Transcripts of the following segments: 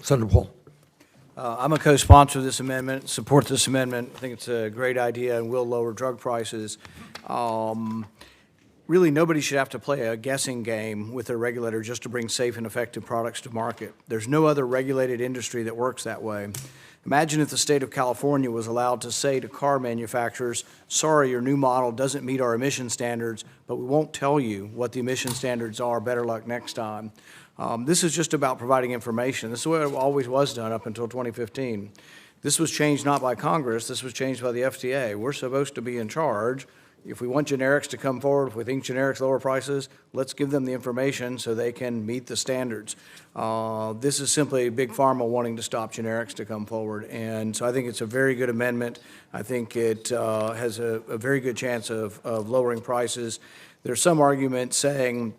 Senator Paul. I'm a co-sponsor of this amendment, support this amendment. I think it's a great idea and will lower drug prices. Really, nobody should have to play a guessing game with their regulator just to bring safe and effective products to market. There's no other regulated industry that works that way. Imagine if the state of California was allowed to say to car manufacturers, sorry, your new model doesn't meet our emission standards, but we won't tell you what the emission standards are. Better luck next time. This is just about providing information. This is the way it always was done up until 2015. This was changed not by Congress. This was changed by the FDA. We're supposed to be in charge. If we want generics to come forward, if we think generics lower prices, let's give them the information so they can meet the standards. This is simply Big Pharma wanting to stop generics to come forward. And so I think it's a very good amendment. I think it has a very good chance of lowering prices. There's some argument saying,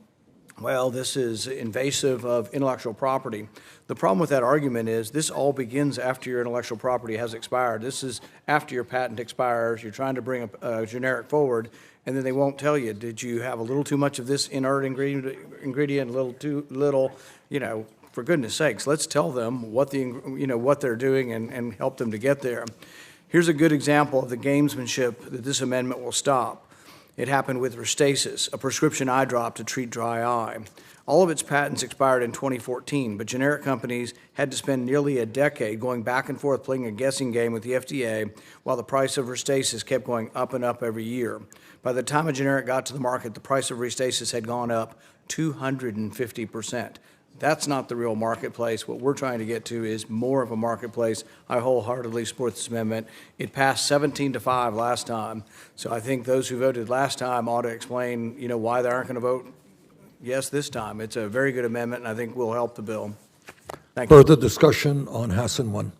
well, this is invasive of intellectual property. The problem with that argument is this all begins after your intellectual property has expired. This is after your patent expires. You're trying to bring a generic forward, and then they won't tell you, did you have a little too much of this inert ingredient, a little too little, for goodness sakes, let's tell them what what they're doing and help them to get there. Here's a good example of the gamesmanship that this amendment will stop. It happened with Restasis, a prescription eye drop to treat dry eye. All of its patents expired in 2014, but generic companies had to spend nearly a decade going back and forth playing a guessing game with the FDA while the price of Restasis kept going up and up every year. By the time a generic got to the market, the price of Restasis had gone up 250%. That's not the real marketplace. What we're trying to get to is more of a marketplace. I wholeheartedly support this amendment. It passed 17-5 last time, so I think those who voted last time ought to explain, why they aren't going to vote yes this time. It's a very good amendment, and I think will help the bill. Thank you. Further discussion on Hassan 1.